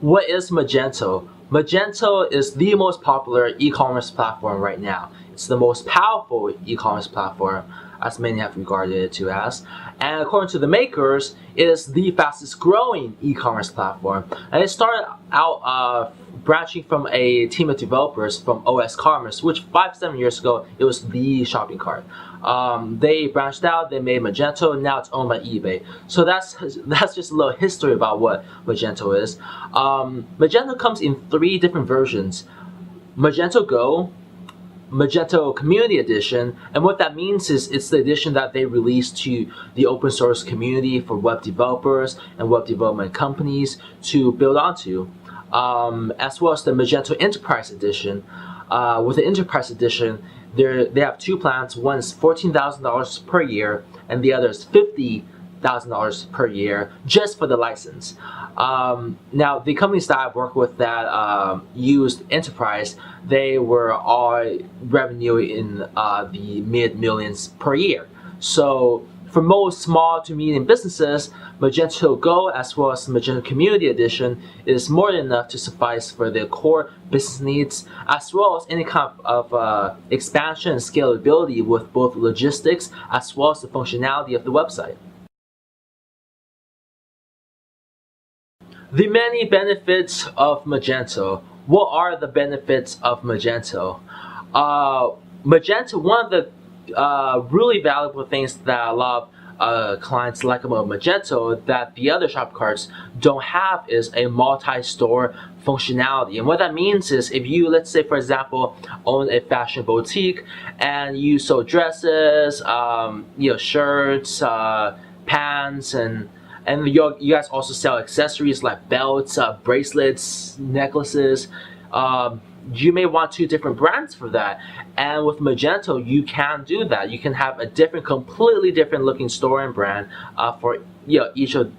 What is Magento? Magento is the most popular e-commerce platform right now. It's the most powerful e-commerce platform, as many have regarded it to as. And according to the makers, it is the fastest growing e-commerce platform. And it started out branching from a team of developers from OS Commerce, which 5-7 years ago, it was the shopping cart. They branched out, they made Magento, and now it's owned by eBay. So that's just a little history about what Magento is. Magento comes in 3 different versions: Magento Go, Magento Community Edition, and what that means is it's the edition that they release to the open source community for web developers and web development companies to build onto, as well as the Magento Enterprise Edition. With the Enterprise Edition, they have 2 plans. One is $14,000 per year, and the other is $50,000 per year just for the license. Now, the companies that I've worked with that used Enterprise, they were all revenue in the mid-millions per year. So for most small to medium businesses, Magento Go as well as Magento Community Edition is more than enough to suffice for their core business needs, as well as any kind of expansion and scalability with both logistics as well as the functionality of the website. The many benefits of Magento. What are the benefits of Magento? Magento, one of the really valuable things that a lot of clients like about Magento that the other shop carts don't have is a multi-store functionality. And what that means is if you, let's say for example, own a fashion boutique and you sell dresses, shirts, pants, and you guys also sell accessories like belts, bracelets, necklaces. You may want 2 different brands for that, and with Magento you can do that. You can have a completely different looking store and brand for each of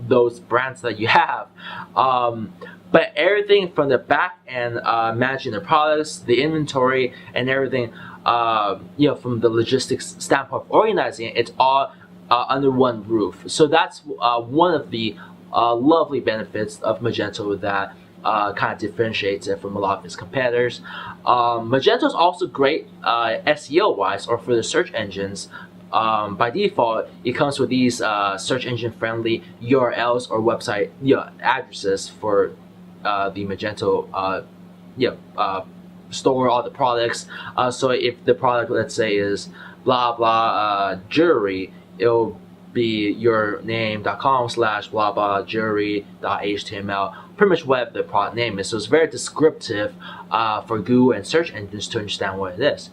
those brands that you have. But everything from the back end, managing the products, the inventory, and everything, from the logistics standpoint of organizing it, it's all under one roof. So that's one of the lovely benefits of Magento that kind of differentiates it from a lot of its competitors. Magento is also great SEO wise, or for the search engines. By default, it comes with these search engine friendly URLs or website addresses for the Magento store all the products. So if the product, let's say, is blah blah jewelry, it'll be your name.com/blah blah jewelry.html, pretty much what the product name is. So it's very descriptive for Google and search engines to understand what it is.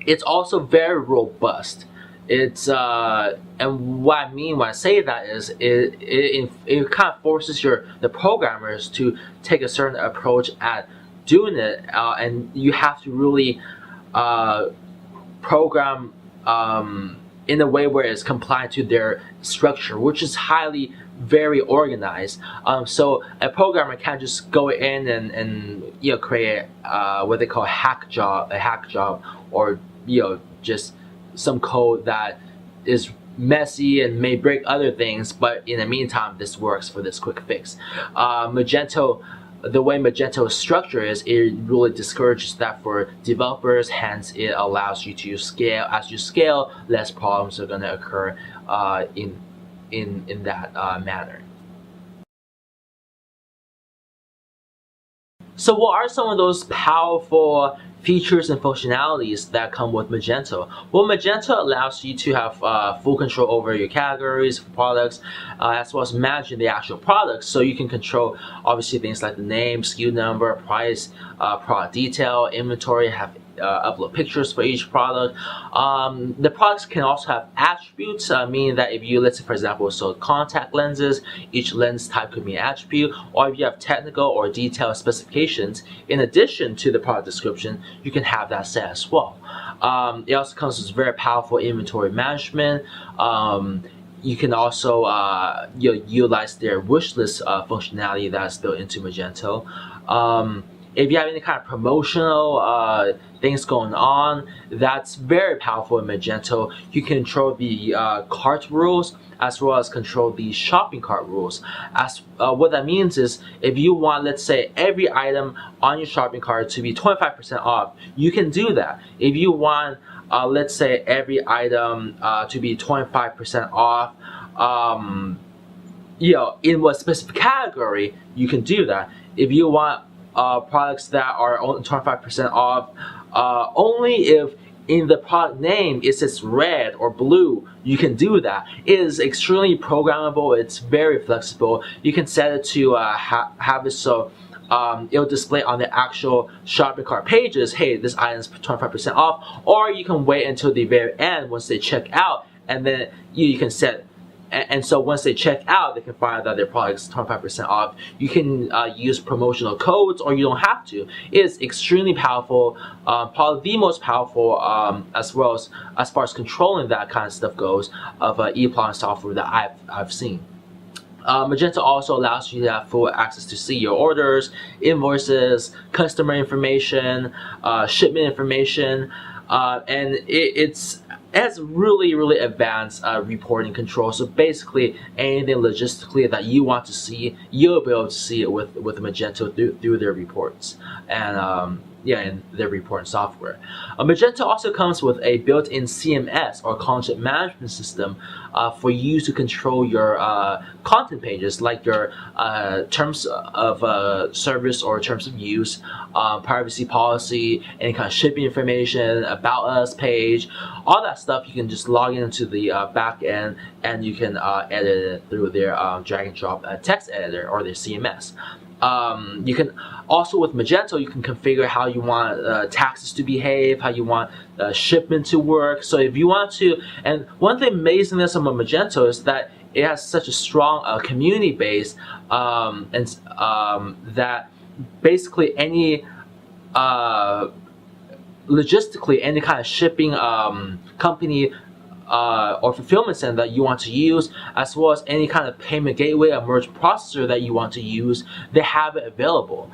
It's also very robust. It's and what I mean when I say that is it kind of forces the programmers to take a certain approach at doing it, and you have to really program in a way where it's compliant to their structure, which is very organized. So a programmer can't just go in and create what they call a hack job, or just some code that is messy and may break other things, but in the meantime this works for this quick fix. Magento, the way Magento structure is, it really discourages that for developers, hence it allows you to scale. As you scale, less problems are going to occur in that manner. So what are some of those powerful features and functionalities that come with Magento? Well, Magento allows you to have full control over your categories, products, as well as managing the actual products. So you can control obviously things like the name, SKU number, price, product detail, inventory, have upload pictures for each product. The products can also have attributes, meaning that if you, let's say for example, sold contact lenses, each lens type could be an attribute, or if you have technical or detailed specifications in addition to the product description, you can have that set as well. It also comes with very powerful inventory management. You can also utilize their wish list functionality that's built into Magento. if you have any kind of promotional things going on, that's very powerful in Magento. You can control the cart rules as well as control the shopping cart rules. As what that means is, if you want, let's say, every item on your shopping cart to be 25% off, you can do that. If you want, let's say, every item to be 25% off, in what specific category, you can do that. If you want products that are only 25% off, only if in the product name it says red or blue, you can do that. It is extremely programmable. It's very flexible. You can set it to have it so it'll display on the actual shopping cart pages, hey, this item is 25% off, or you can wait until the very end once they check out, and then you can set. And so once they check out, they can find out that their product is 25% off. You can use promotional codes, or you don't have to. It is extremely powerful, probably the most powerful as far as controlling that kind of stuff goes of e-commerce software that I've seen. Magento also allows you to have full access to see your orders, invoices, customer information, shipment information, and it has really advanced reporting control. So basically, anything logistically that you want to see, you'll be able to see it with Magento through their reports and in their reporting software. Magento also comes with a built-in CMS or content management system for you to control your content pages, like your terms of service or terms of use, privacy policy, any kind of shipping information, about us page, all that stuff. You can just log into the back end and you can edit it through their drag and drop text editor or their CMS. You can also, with Magento, you can configure how you want taxes to behave, how you want shipment to work. So if you want to, and one of the amazingness about Magento is that it has such a strong community base, and that basically any logistically any kind of shipping company or fulfillment center that you want to use, as well as any kind of payment gateway or merge processor that you want to use, they have it available.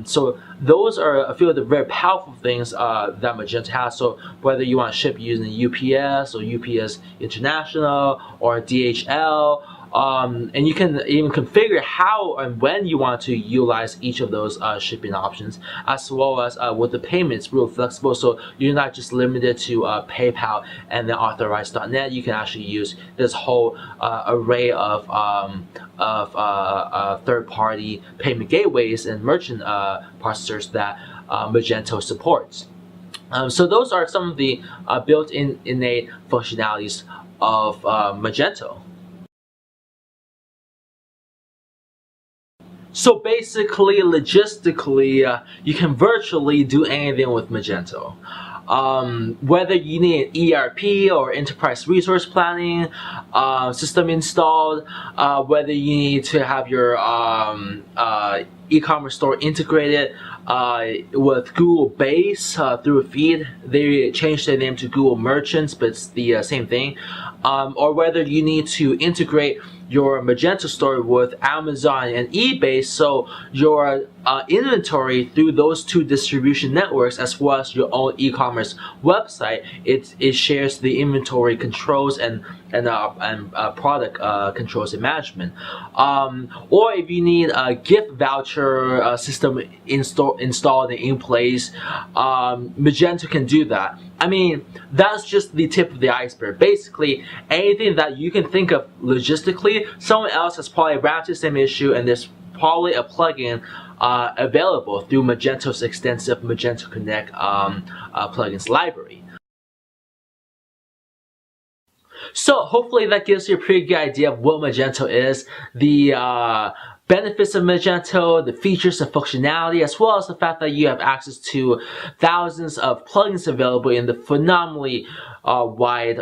So those are a few of the very powerful things that Magento has. So whether you want to ship using UPS or UPS International or DHL, and you can even configure how and when you want to utilize each of those shipping options, as well as with the payments, real flexible. So you're not just limited to PayPal and then Authorize.net. You can actually use this whole array of third-party payment gateways and merchant processors that Magento supports. So those are some of the built-in innate functionalities of Magento. So basically, logistically, you can virtually do anything with Magento. Whether you need an ERP or enterprise resource planning system installed, whether you need to have your e-commerce store integrated with Google Base through a feed. They changed their name to Google Merchants, but it's the same thing. Or whether you need to integrate your Magento store with Amazon and eBay, so your inventory through those two distribution networks, as well as your own e-commerce website, it shares the inventory controls and product controls and management. Or if you need a gift voucher system installed and in place, Magento can do that. I mean, that's just the tip of the iceberg. Basically, anything that you can think of logistically, someone else has probably ran into the same issue, and there's probably a plugin available through Magento's extensive Magento Connect plugins library. So hopefully that gives you a pretty good idea of what Magento is, the benefits of Magento, the features and functionality, as well as the fact that you have access to thousands of plugins available in the phenomenally wide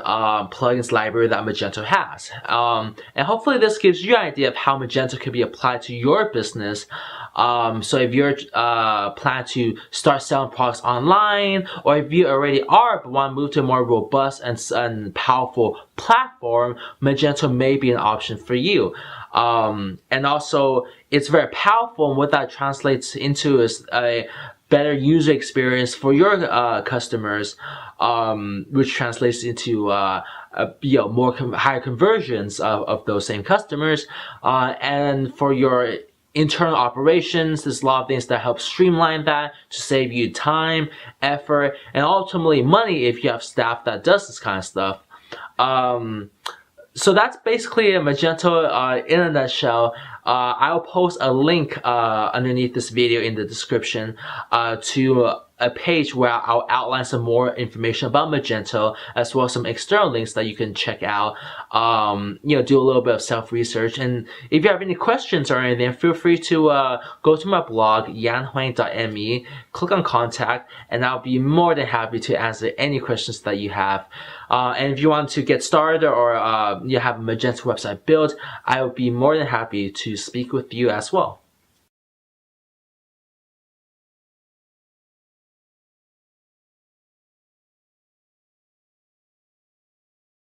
plugins library that Magento has. And hopefully this gives you an idea of how Magento can be applied to your business So if you're plan to start selling products online, or if you already are but want to move to a more robust and powerful platform, Magento may be an option for you. And also, it's very powerful, and what that translates into is a better user experience for your customers, which translates into higher conversions of those same customers, and for your internal operations, there's a lot of things that help streamline that to save you time, effort, and ultimately money if you have staff that does this kind of stuff. So that's basically a Magento in a nutshell. I'll post a link underneath this video in the description to a page where I'll outline some more information about Magento, as well as some external links that you can check out. Do a little bit of self-research. And if you have any questions or anything, feel free to go to my blog, yanhuang.me, click on contact, and I'll be more than happy to answer any questions that you have. And if you want to get started, or you have a Magento website built, I will be more than happy to speak with you as well.